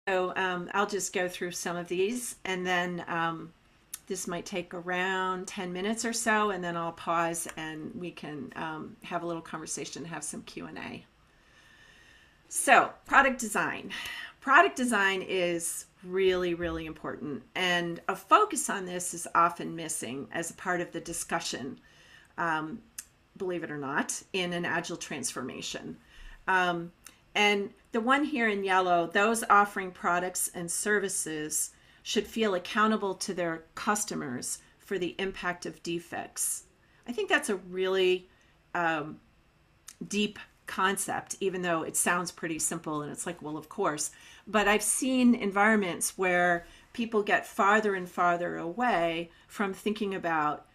So I'll just go through some of these, and then this might take around 10 minutes or so, and then I'll pause and we can have a little conversation, have some Q&A. So product design. Product design is really, really important, and a focus on this is often missing as a part of the discussion, believe it or not, in an Agile transformation. And the one here in yellow, those offering products and services should feel accountable to their customers for the impact of defects. I think that's a really deep concept, even though it sounds pretty simple and it's like, well, of course. But I've seen environments where people get farther and farther away from thinking about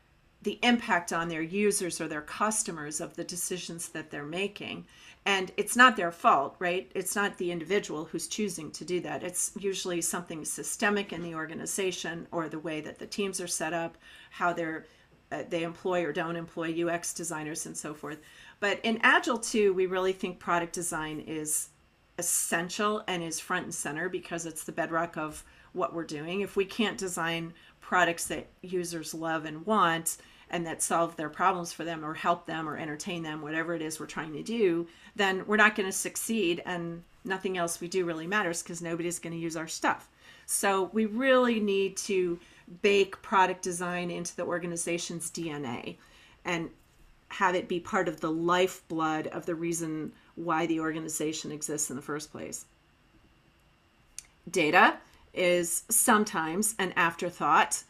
the impact on their users or their customers of the decisions that they're making. And it's not their fault, right? It's not the individual who's choosing to do that. It's usually something systemic in the organization, or the way that the teams are set up, how they employ or don't employ UX designers and so forth. But in Agile too, we really think product design is essential and is front and center, because it's the bedrock of what we're doing. If we can't design products that users love and want, and that solve their problems for them or help them or entertain them, whatever it is we're trying to do, then we're not going to succeed, and nothing else we do really matters, because nobody's going to use our stuff. So we really need to bake product design into the organization's DNA and have it be part of the lifeblood of the reason why the organization exists in the first place. Data is sometimes an afterthought,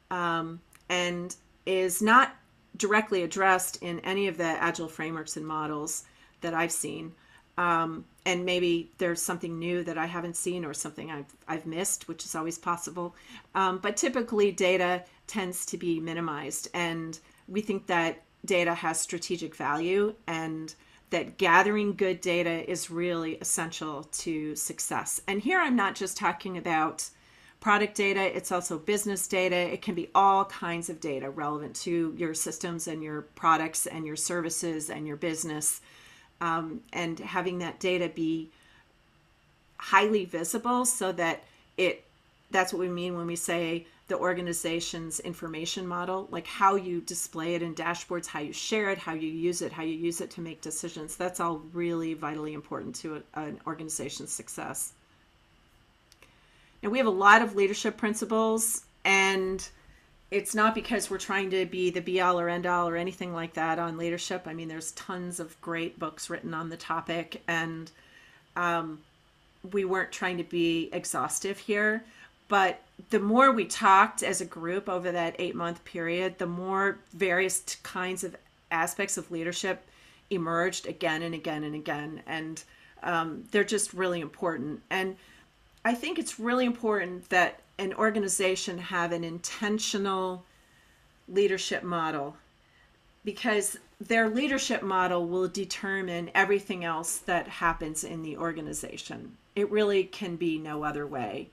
and is not directly addressed in any of the Agile frameworks and models that I've seen. And maybe there's something new that I haven't seen, or something I've missed, which is always possible. But typically data tends to be minimized, and we think that data has strategic value, and that gathering good data is really essential to success. And here I'm not just talking about product data, it's also business data. It can be all kinds of data relevant to your systems and your products and your services and your business. And having that data be highly visible, so that that's what we mean when we say the organization's information model, like how you display it in dashboards, how you share it, how you use it to make decisions. That's all really vitally important to an organization's success. And we have a lot of leadership principles, and it's not because we're trying to be the be all or end all or anything like that on leadership. I mean, there's tons of great books written on the topic, and we weren't trying to be exhaustive here. But the more we talked as a group over that 8-month period, the more various kinds of aspects of leadership emerged again and again and again. And they're just really important. And I think it's really important that an organization have an intentional leadership model, because their leadership model will determine everything else that happens in the organization. It really can be no other way.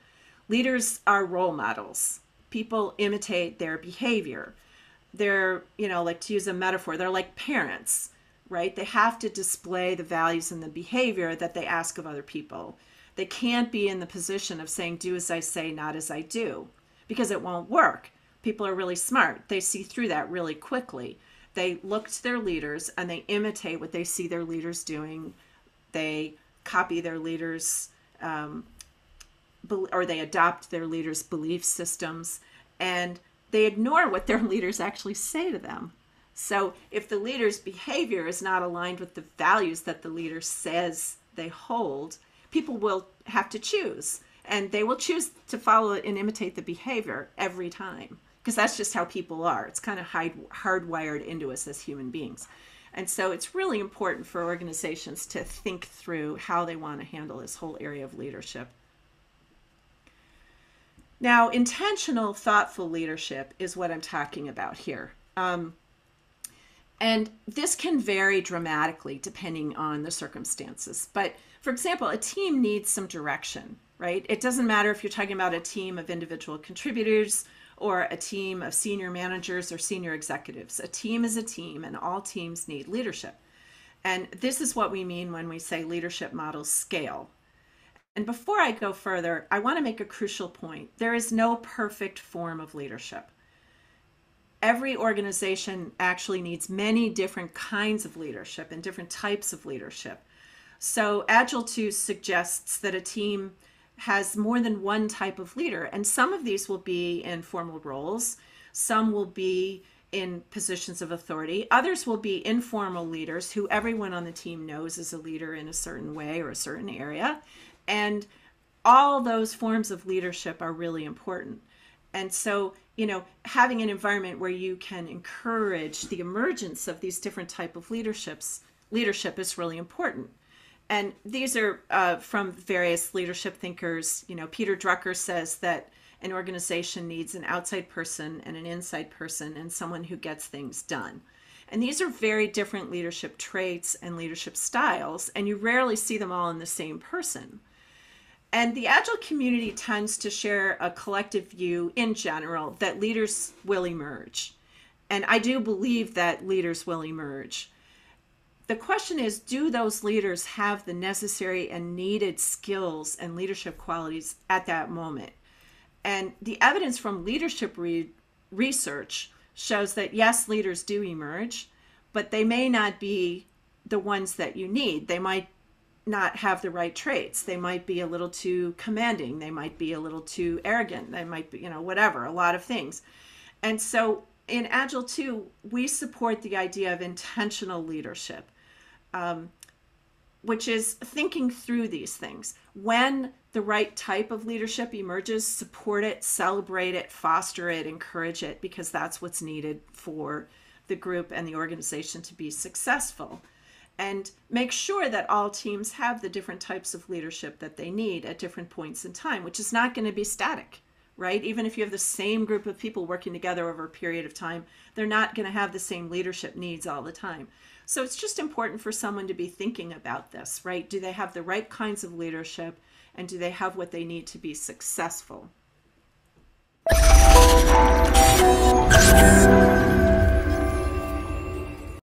Leaders are role models. People imitate their behavior. They're, like, to use a metaphor, they're like parents, right? They have to display the values and the behavior that they ask of other people. They can't be in the position of saying, do as I say, not as I do, because it won't work. People are really smart. They see through that really quickly. They look to their leaders and they imitate what they see their leaders doing. They copy their leaders, or they adopt their leaders' belief systems, and they ignore what their leaders actually say to them. So if the leader's behavior is not aligned with the values that the leader says they hold, people will have to choose, and they will choose to follow and imitate the behavior every time, because that's just how people are. It's kind of hardwired into us as human beings. And so it's really important for organizations to think through how they want to handle this whole area of leadership. Now, intentional, thoughtful leadership is what I'm talking about here. And this can vary dramatically depending on the circumstances. But for example, a team needs some direction, right? It doesn't matter if you're talking about a team of individual contributors or a team of senior managers or senior executives. A team is a team, and all teams need leadership. And this is what we mean when we say leadership models scale. And before I go further, I want to make a crucial point. There is no perfect form of leadership. Every organization actually needs many different kinds of leadership and different types of leadership. So Agile 2 suggests that a team has more than one type of leader, and some of these will be in formal roles, some will be in positions of authority, others will be informal leaders who everyone on the team knows is a leader in a certain way or a certain area, and all those forms of leadership are really important. And so, having an environment where you can encourage the emergence of these different type of leadership is really important. And these are from various leadership thinkers. Peter Drucker says that an organization needs an outside person and an inside person and someone who gets things done. And these are very different leadership traits and leadership styles, and you rarely see them all in the same person. And the Agile community tends to share a collective view in general that leaders will emerge. And I do believe that leaders will emerge. The question is, do those leaders have the necessary and needed skills and leadership qualities at that moment? And the evidence from leadership research shows that yes, leaders do emerge, but they may not be the ones that you need. They might not have the right traits. They might be a little too commanding. They might be a little too arrogant. They might be, whatever, a lot of things. And so in Agile 2, we support the idea of intentional leadership, which is thinking through these things. When the right type of leadership emerges, support it, celebrate it, foster it, encourage it, because that's what's needed for the group and the organization to be successful. And make sure that all teams have the different types of leadership that they need at different points in time, which is not going to be static, right? Even if you have the same group of people working together over a period of time, they're not going to have the same leadership needs all the time. So it's just important for someone to be thinking about this, right? Do they have the right kinds of leadership, and do they have what they need to be successful?